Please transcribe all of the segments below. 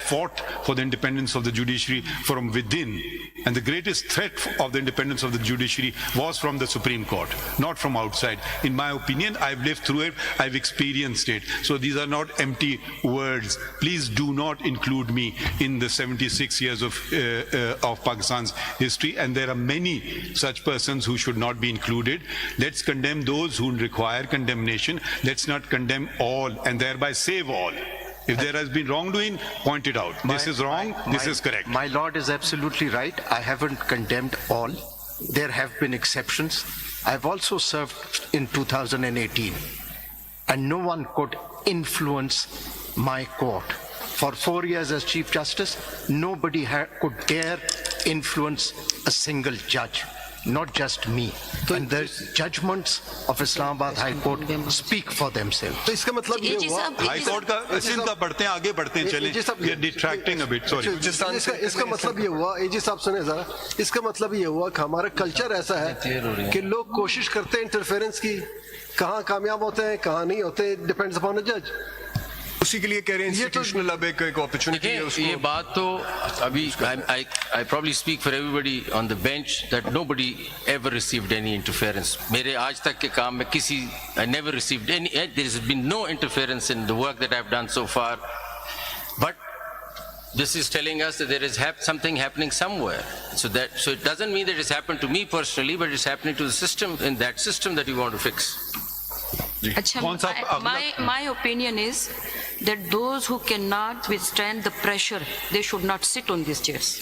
fought for the independence of the judiciary from within. And the greatest threat of the independence of the judiciary was from the Supreme Court, not from outside. In my opinion, I've lived through it, I've experienced it. So these are not empty words. Please do not include me in the 76 years of Pakistan's history, and there are many such persons who should not be included. Let's condemn those who require condemnation. Let's not condemn all and thereby save all. If there has been wrongdoing, point it out. This is wrong, this is correct. My lord is absolutely right. I haven't condemned all. There have been exceptions. I've also served in 2018, and no one could influence my court. For 4 years as Chief Justice, nobody could dare influence a single judge, not just me. And the judgments of Islamabad High Court speak for themselves. तो इसका मतलब ये हुआ high court का सिंध का बढ़ते हैं, आगे बढ़ते हैं, चलें. We are detracting a bit, sorry. इसका मतलब ये हुआ, एजी साहब सुने जरा, इसका मतलब ये हुआ कि हमारा कल्चर ऐसा है कि लोग कोशिश करते हैं इंटरफेरेंस की, कहाँ कामयाब होते हैं कहाँ नहीं होते, डिपेंड्स अपॉन द जज. उसी के लिए कह रहे हैं इंस्टीट्यूशनल अब एक अपॉर्चुनिटी है उसको. ये बात तो अभी I probably speak for everybody on the bench that nobody ever received any interference. मेरे आज तक के काम में I never received any. There has been no interference in the work that I've done so far. But this is telling us that there is something happening somewhere. So it doesn't mean that it's happened to me personally, but it's happening to the system, in that system that you want to fix. My opinion is that those who cannot withstand the pressure, they should not sit on these chairs.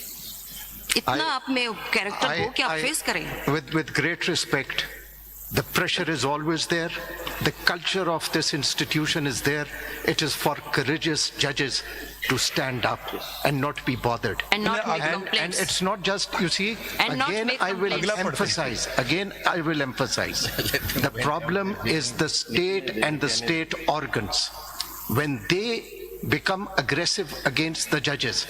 इतना आप में character हो कि आप face करें. With great respect, the pressure is always there. The culture of this institution is there. It is for courageous judges to stand up and not be bothered. And not make complaints. And it's not just, you see, again I will emphasize, the problem is the state and the state organs. When they become aggressive against the judges,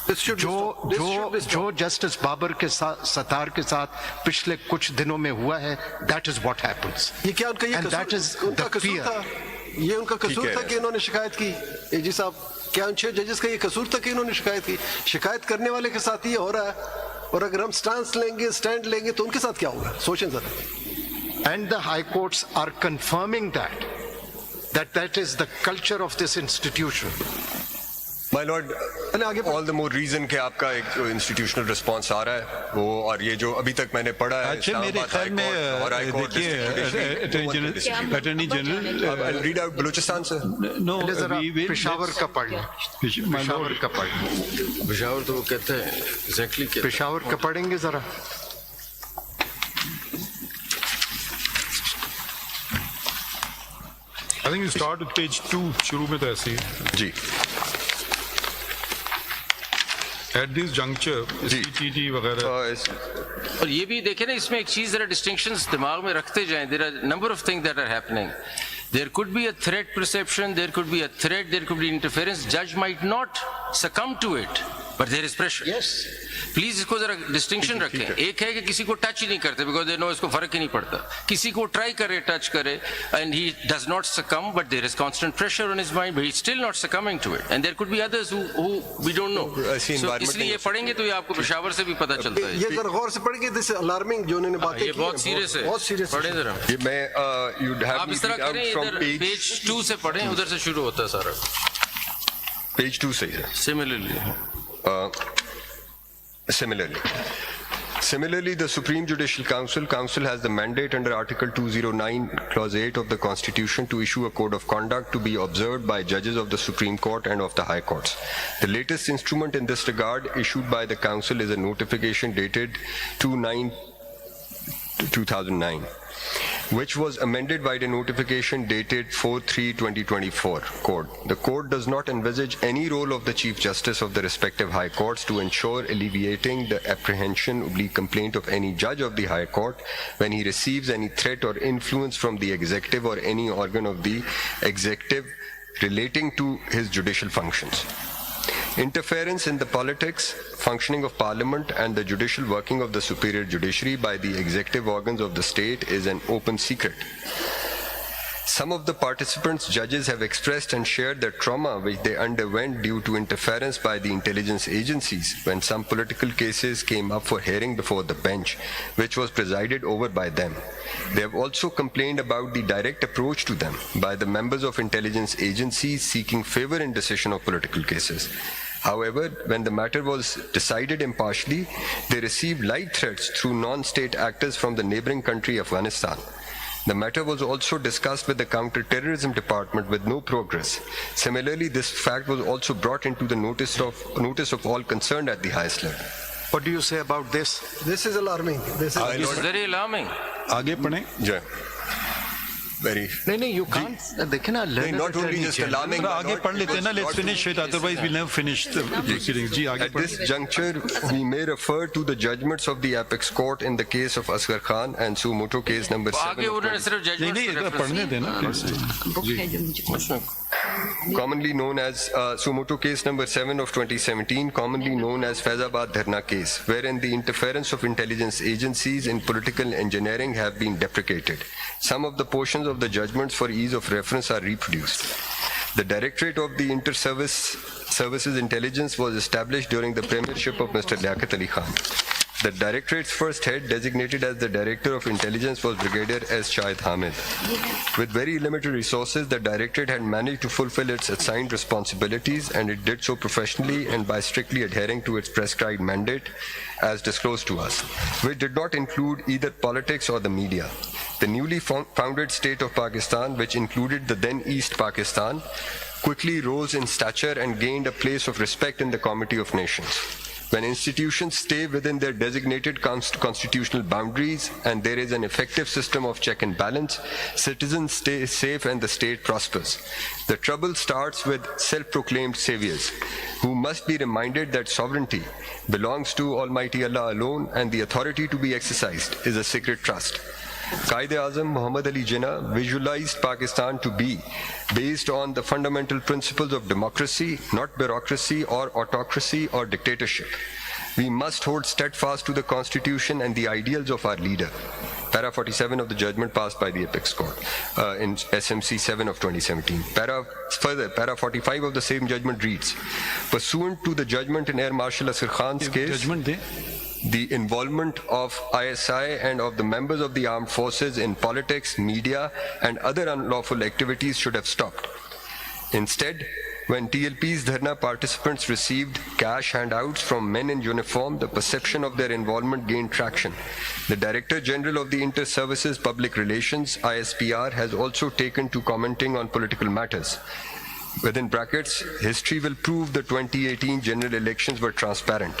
जो justice Babar के साथ सतार के साथ पिछले कुछ दिनों में हुआ है, that is what happens. ये क्या उनका and that is the fear. ये उनका कसूर था कि इन्होंने शिकायत की. एजी साहब, क्या उन 6 जजेस का ये कसूर था कि इन्होंने शिकायत की? शिकायत करने वाले के साथ ये हो रहा है, और अगर हम स्टैंड लेंगे तो उनके साथ क्या होगा? सोचें जरा. And the high courts are confirming that is the culture of this institution. My lord, all the more reason कि आपका एक institutional response आ रहा है वो, और ये जो अभी तक मैंने पढ़ा है. अच्छा, मेरे ख्याल में देखिए attorney general, I'll read out Balochistan से. No, पेशावर का पढ़, पेशावर का पढ़, पेशावर तो वो कहते हैं exactly क्या पेशावर का पढ़ेंगे जरा. I think you start with page 2. शुरू में तो ऐसे ही जी. At this juncture, CTT वगैरह. और ये भी देखें ना, इसमें एक चीज जरा distinctions दिमाग में रखते जाएं. There are a number of things that are happening. There could be a threat perception, there could be a threat, there could be interference. Judge might not succumb to it, but there is pressure. Yes. Please इसको जरा distinction रखें. एक है कि किसी को touch ही नहीं करते बिकॉज दे नो इसको फर्क ही नहीं पड़ता. किसी को ट्राई करे, टच करे, and he does not succumb, but there is constant pressure on his mind, but he still not succumbing to it. And there could be others who we don't know. So इसलिए ये पढ़ेंगे तो ये आपको पेशावर से भी पता चलता है. ये अगर गौर से पढ़ेंगे दिस अलार्मिंग जो उन्होंने बातें की, ये बहुत सीरियस है. बहुत सीरियस. पढ़ें जरा. ये मैं आप इस तरह करें, इधर पेज 2 से पढ़ें, उधर से शुरू होता है सारा. पेज 2 से Similarly, the Supreme Judicial Council has the mandate under Article 209, Clause 8 of the Constitution to issue a code of conduct to be observed by judges of the Supreme Court and of the High Courts. The latest instrument in this regard issued by the Council is a notification dated 2/9/2009. Which was amended by the notification dated 4/3/2024 code. The code does not envisage any role of the Chief Justice of the respective High Courts to ensure alleviating the apprehension or complaint of any judge of the High Court when he receives any threat or influence from the executive or any organ of the executive relating to his judicial functions. Interference in the politics, functioning of Parliament and the judicial working of the superior judiciary by the executive organs of the state is an open secret. Some of the participants' judges have expressed and shared the trauma which they underwent due to interference by the intelligence agencies when some political cases came up for hearing before the bench, which was presided over by them. They have also complained about the direct approach to them by the members of intelligence agencies seeking favor in decision of political cases. However, when the matter was decided impartially, they received light threats through non-state actors from the neighboring country Afghanistan. The matter was also discussed with the counter-terrorism department with no progress. Similarly, this fact was also brought into the notice of all concerned at the highest level. What do you say about this? This is alarming. This is This is very alarming. आगे पढ़ें. Yeah. Very. No, you can't. They cannot learn. Not only just alarming. थोड़ा आगे पढ़ लेते हैं ना. Let's finish it. Otherwise, we'll never finish the proceedings. जी आगे At this juncture, we may refer to the judgments of the Apex Court in the case of Asghar Khan and Sumoto case number 7. आगे उन्होंने सिर्फ नहीं judgement नहीं इधर पढ़ने देना. Book है जो मुझे Commonly known as Sumoto case number 7 of 2017, commonly known as Faizabad Dharna case, wherein the interference of intelligence agencies in political engineering have been deprecated. Some of the portions of the judgments for ease of reference are reproduced. The Directorate of the Services Intelligence was established during the premiership of Mr. Liaquat Ali Khan. The Directorate's first head, designated as the Director of Intelligence, was Brigadier S. Shahid Hamid. With very limited resources, the Directorate had managed to fulfill its assigned responsibilities, and it did so professionally and by strictly adhering to its prescribed mandate as disclosed to us, which did not include either politics or the media. The newly founded state of Pakistan, which included the then East Pakistan, quickly rose in stature and gained a place of respect in the Committee of Nations. When institutions stay within their designated constitutional boundaries and there is an effective system of check and balance, citizens stay safe and the state prospers. The trouble starts with self-proclaimed saviors, who must be reminded that sovereignty belongs to Almighty Allah alone and the authority to be exercised is a sacred trust. Quaid-e-Azam Muhammad Ali Jinnah visualized Pakistan to be based on the fundamental principles of democracy, not bureaucracy or autocracy or dictatorship. We must hold steadfast to the Constitution and the ideals of our leader. Para 47 of the judgment passed by the Apex Court in SMC 7 of 2017. Para 45 of the same judgment reads, pursuant to the judgment in Air Marshal Asghar Khan's case, judgment they. the involvement of ISI and of the members of the armed forces in politics, media, and other unlawful activities should have stopped. Instead, when TLP's Dharna participants received cash handouts from men in uniform, the perception of their involvement gained traction. The Director General of the Inter-Services Public Relations, ISPR, has also taken to commenting on political matters. Within brackets, history will prove the 2018 general elections were transparent.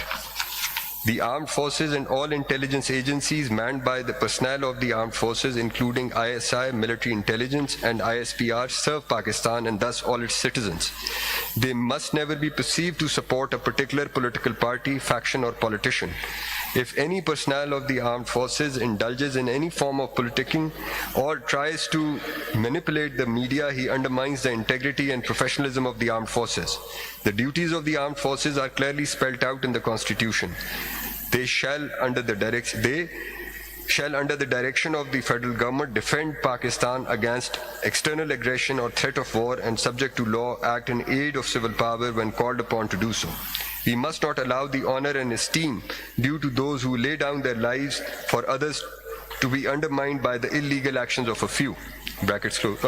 The armed forces and all intelligence agencies manned by the personnel of the armed forces, including ISI, military intelligence, and ISPR, serve Pakistan and thus all its citizens. They must never be perceived to support a particular political party, faction, or politician. If any personnel of the armed forces indulges in any form of politicking or tries to manipulate the media, he undermines the integrity and professionalism of the armed forces. The duties of the armed forces are clearly spelled out in the Constitution. They shall, under the direction of the federal government, defend Pakistan against external aggression or threat of war and, subject to law, act in aid of civil power when called upon to do so. We must not allow the honor and esteem due to those who lay down their lives for others to be undermined by the illegal actions of a few. Brackets close.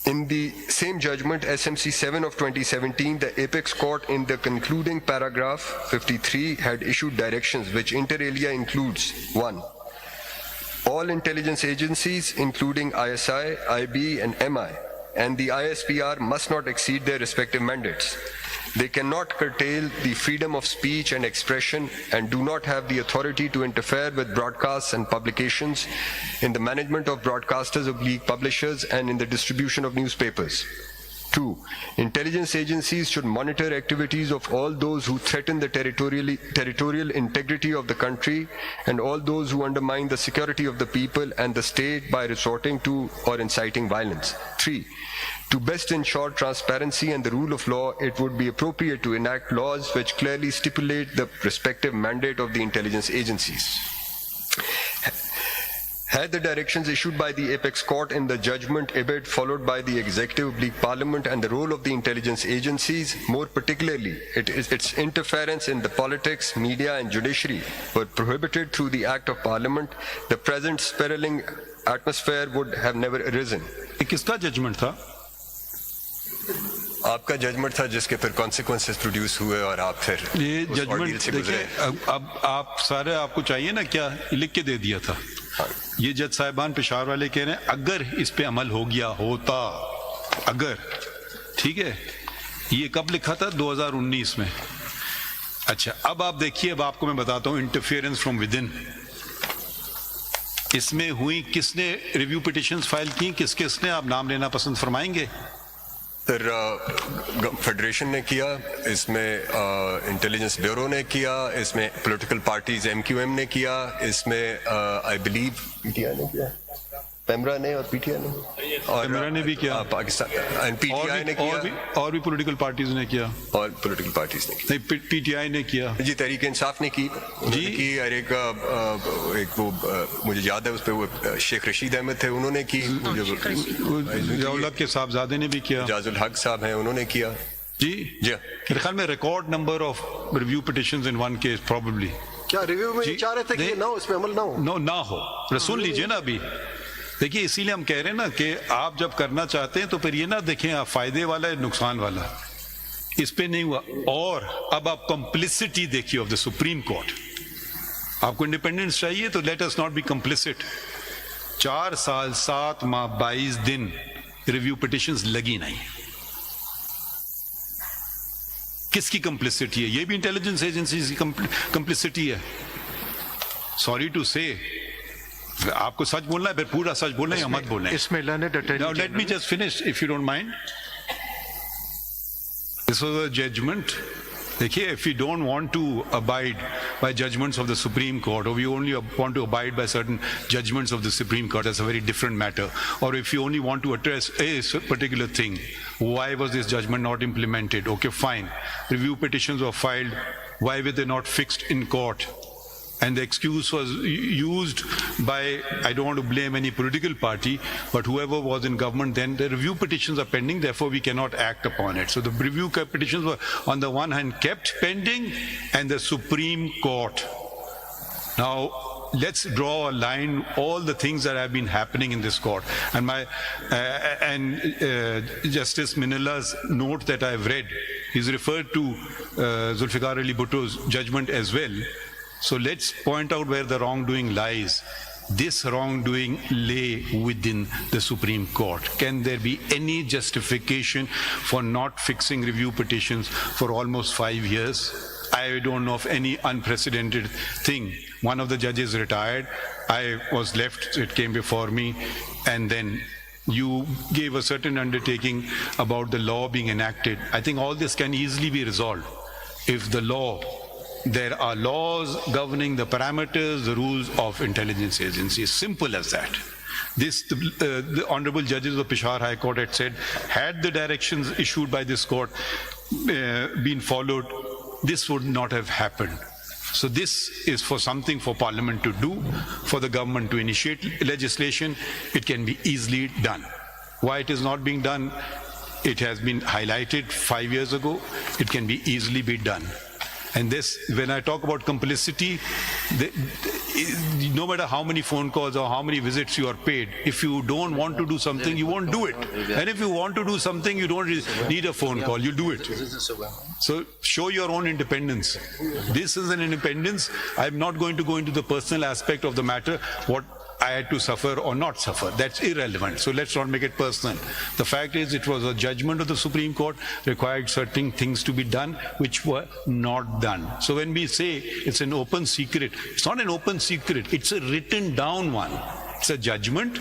In the same judgment, SMC 7 of 2017, the Apex Court in the concluding paragraph 53 had issued directions which inter alia includes 1. All intelligence agencies, including ISI, IB, and MI, and the ISPR must not exceed their respective mandates. They cannot curtail the freedom of speech and expression and do not have the authority to interfere with broadcasts and publications, in the management of broadcasters, publishers, and in the distribution of newspapers. 2. Intelligence agencies should monitor activities of all those who threaten the territorial integrity of the country and all those who undermine the security of the people and the state by resorting to or inciting violence. 3. To best ensure transparency and the rule of law, it would be appropriate to enact laws which clearly stipulate the respective mandate of the intelligence agencies. Had the directions issued by the apex court in the judgment ibid followed by the executive parliament and the role of the intelligence agencies, more particularly its interference in the politics, media and judiciary, were prohibited through the act of parliament, the present spiraling atmosphere would have never arisen. ये किसका judgement था? आपका judgement था जिसके फिर consequences produce हुए और आप फिर ये उस ordeal जजमेंट से गुजरे। देखिए, अब आप सारे आपको चाहिए ना क्या लिख के दे दिया था। ये जज साहिबान पेशावर वाले कह रहे हैं अगर इस पे अमल हो गया होता, अगर, ठीक है, ये कब लिखा था? 2019 में। अच्छा, अब आप देखिए, अब आपको मैं बताता हूं इंटरफेरेंस फ्रॉम विद इन इसमें हुई, किसने रिव्यू पिटिशंस फाइल की, किसने आप नाम लेना पसंद फरमाएंगे? फिर फेडरेशन ने किया, इसमें इंटेलिजेंस ब्यूरो ने किया, इसमें पॉलिटिकल पार्टीज MQM ने किया, इसमें आई बिलीव पीटीआई ने किया, पेमरा ने और पीटीआई ने, और पेमरा ने भी किया, पाकिस्तान एंड पीटीआई ने किया, और भी पॉलिटिकल पार्टीज ने किया, और पॉलिटिकल पार्टीज ने किया। नहीं, पीटीआई ने किया जी, तहरीक इंसाफ ने की जी की, और एक वो मुझे याद है उस पे वो शेख रशीद अहमद थे, उन्होंने की, जौलत के साहबजादे ने भी किया, जाजुल हक साहब हैं, उन्होंने किया जी। जी। मेरे ख्याल में record number of review petitions in one case probably. क्या रिव्यू में ये चाह रहे थे कि ये ना हो, इसमें अमल ना हो? ना हो, सुन लीजिए ना अभी। देखिए, इसीलिए हम कह रहे हैं ना कि आप जब करना चाहते हैं तो फिर ये ना देखें आप फायदे वाला है नुकसान वाला, इस पे नहीं हुआ। और अब आप कॉम्प्लिसिटी देखिए ऑफ द सुप्रीम कोर्ट। आपको इंडिपेंडेंस चाहिए तो let us not be complicit. 4 साल 7 माह 22 दिन रिव्यू पिटिशंस लगी नहीं। किसकी कॉम्प्लिसिटी है? ये भी इंटेलिजेंस एजेंसी की कॉम्प्लिसिटी है। सॉरी टू से, आपको सच बोलना है, फिर पूरा सच बोलना है या मत बोलना है। इसमें learned attorney Now let me just finish if you don't mind. This was a judgment. देखिए, if we don't want to abide by judgments of the Supreme Court, or we only want to abide by certain judgments of the Supreme Court, that's a very different matter. Or if you only want to address a particular thing, why was this judgment not implemented? Okay, fine. Review petitions were filed. Why were they not fixed in court? And the excuse was used by, I don't want to blame any political party, but whoever was in government then, the review petitions are pending, therefore we cannot act upon it. So the review petitions were on the one hand kept pending, and the Supreme Court. Now, let's draw a line, all the things that have been happening in this court. And Justice Minalla's note that I've read is referred to Zulfikar Ali Bhutto's judgment as well. So let's point out where the wrongdoing lies. This wrongdoing lay within the Supreme Court. Can there be any justification for not fixing review petitions for almost 5 years? I don't know of any unprecedented thing. One of the judges retired. I was left, so it came before me, and then you gave a certain undertaking about the law being enacted. I think all this can easily be resolved if the law, there are laws governing the parameters, the rules of intelligence agencies. Simple as that. This, the honorable judges of Peshawar High Court had said, had the directions issued by this court been followed, this would not have happened. So this is for something for Parliament to do, for the government to initiate legislation. It can be easily done. Why it is not being done? It has been highlighted 5 years ago. It can be easily be done. And this, when I talk about complicity, no matter how many phone calls or how many visits you are paid, if you don't want to do something, you won't do it. And if you want to do something, you don't need a phone call, you do it. So show your own independence. This is an independence. I'm not going to go into the personal aspect of the matter, what I had to suffer or not suffer. That's irrelevant. So let's not make it personal. The fact is, it was a judgment of the Supreme Court, required certain things to be done, which were not done. So when we say it's an open secret, it's not an open secret, it's a written down one. It's a judgment,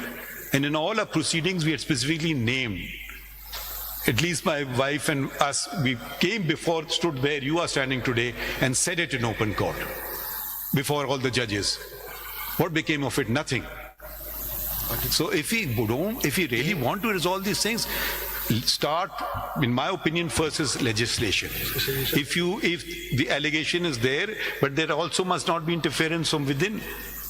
and in all our proceedings, we had specifically named. At least my wife and us, we came before, stood where you are standing today, and said it in open court, before all the judges. What became of it? Nothing. So if we really want to resolve these things, start, in my opinion, first is legislation. If the allegation is there, but there also must not be interference from within.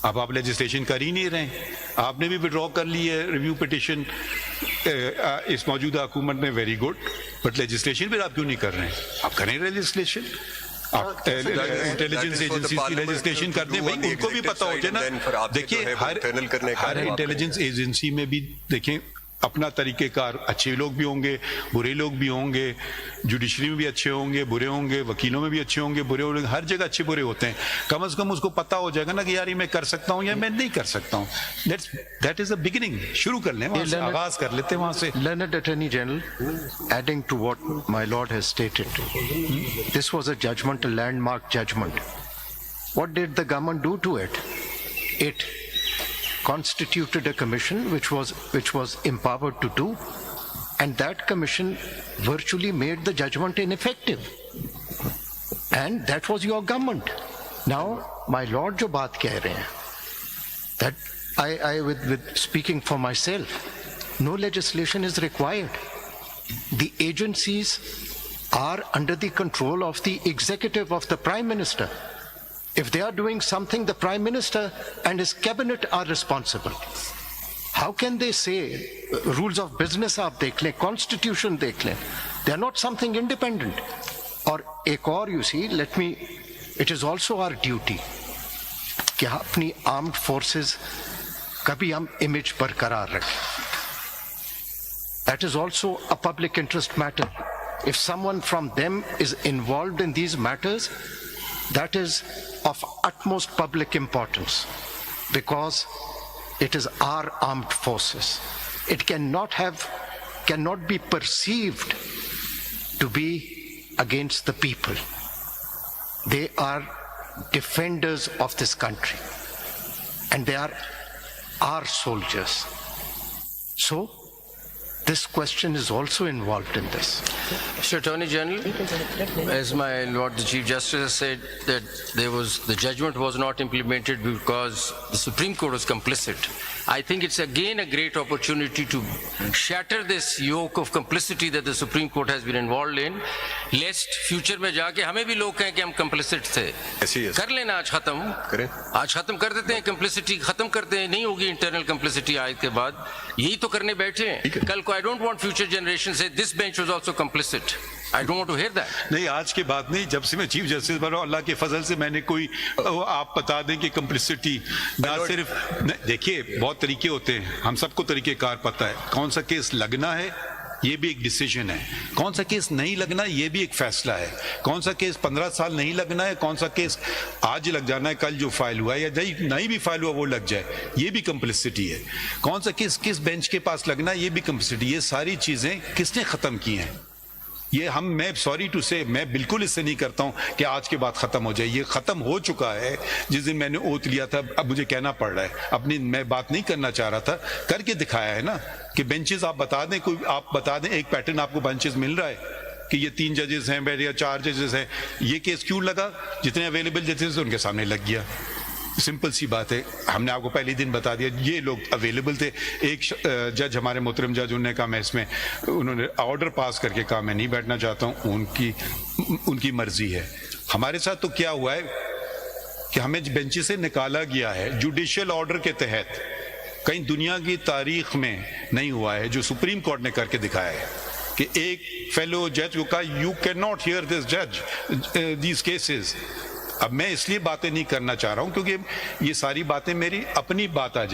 अब आप legislation कर ही नहीं रहे हैं। आपने भी withdraw कर ली है रिव्यू पिटिशन इस मौजूदा हुकूमत ने, वेरी गुड, बट लेजिस्लेशन भी आप क्यों नहीं कर रहे हैं? आप करें लेजिस्लेशन, आप इंटेलिजेंस एजेंसी की लेजिस्लेशन कर दें, भाई उनको भी पता हो जाए ना। देखिए हर इंटेलिजेंस एजेंसी में भी देखें अपना तरीक़ेकार, अच्छे लोग भी होंगे, बुरे लोग भी होंगे, जुडिशरी में भी अच्छे होंगे, बुरे होंगे, वकीलों में भी अच्छे होंगे, बुरे होंगे, हर जगह अच्छे बुरे होते हैं। कम से कम उसको पता हो जाएगा ना कि यार ये मैं कर सकता हूँ या मैं नहीं कर सकता हूँ। That is the beginning. शुरू कर लें वहाँ से, आगाज कर लेते हैं वहाँ से। Learned Attorney General, adding to what my lord has stated, this was a judgment, a landmark judgment. What did the government do to it? It constituted a commission which was empowered to do, and that commission virtually made the judgment ineffective. And that was your government. Now, my lord जो बात कह रहे हैं, that I with speaking for myself, no legislation is required. The agencies are under the control of the executive of the Prime Minister. If they are doing something, the Prime Minister and his cabinet are responsible. How can they say rules of business आप देख लें, constitution देख लें? They are not something independent. और एक और, you see, it is also our duty कि अपनी armed forces का भी हम image बरकरार रखें. That is also a public interest matter. If someone from them is involved in these matters, that is of utmost public importance, because it is our armed forces. It cannot be perceived to be against the people. They are defenders of this country, and they are our soldiers. So this question is also involved in this. Mr. Attorney General, as my Lord the Chief Justice has said, that the judgment was not implemented because the Supreme Court was complicit. I think it's again a great opportunity to shatter this yoke of complicity that the Supreme Court has been involved in, lest future में जाके हमें भी लोग कहें कि हम complicit थे। कर लेना आज खत्म कर देते हैं, complicity खत्म करते हैं, नहीं होगी internal complicity आज के बाद, यही तो करने बैठे हैं। कल को I don't want future generations say this bench was also complicit. I don't want to hear that. नहीं, आज के बाद नहीं, जब से मैं चीफ जस्टिस बना अल्लाह के फजल से मैंने कोई आप बता दें कि कंप्लिसिटी ना सिर्फ, देखिए बहुत तरीके होते हैं, हम सबको तरीकेकार पता है, कौन सा केस लगना है ये भी एक डिसीजन है, कौन सा केस नहीं लगना ये भी एक फैसला है, कौन सा केस 15 साल नहीं लगना है, कौन सा केस आज लग जाना है, कल जो फाइल हुआ है या नहीं भी फाइल हुआ वो लग जाए, ये भी कंप्लिसिटी है, कौन सा केस किस बेंच के पास लगना है ये भी कंप्लिसिटी। ये सारी चीजें किसने खत्म की हैं? ये मैं सॉरी टू से, मैं बिल्कुल इससे नहीं करता हूं कि आज के बाद खत्म हो जाए, ये खत्म हो चुका है। जिस दिन मैंने ओथ लिया था, अब मुझे कहना पड़ रहा है, अपनी मैं बात नहीं करना चाह रहा था, करके दिखाया है ना कि बेंचेस आप बता दें, कोई आप बता दें एक पैटर्न आपको बेंचेस मिल रहा है कि ये 3 जजेस हैं या 4 जजेस हैं, ये केस क्यों लगा? जितने अवेलेबल जजेस उनके सामने लग गया, सिंपल सी बात है। हमने आपको पहले दिन बता दिया ये लोग अवेलेबल थे। एक जज हमारे मोहतरम जज, उन्होंने कहा मैं इसमें, उन्होंने ऑर्डर पास करके कहा मैं नहीं बैठना चाहता हूँ, उनकी मर्जी है। हमारे साथ तो क्या हुआ है कि हमें बेंच से निकाला गया है जुडिशियल ऑर्डर के तहत, कहीं दुनिया की तारीख में नहीं हुआ है, जो सुप्रीम कोर्ट ने करके दिखाया है कि एक फेलो जज को कहा you can not here this जज दीज केसेस। अब मैं इसलिए बातें नहीं करना चाह रहा हूं क्योंकि ये सारी बातें मेरी अपनी बात आ जाए।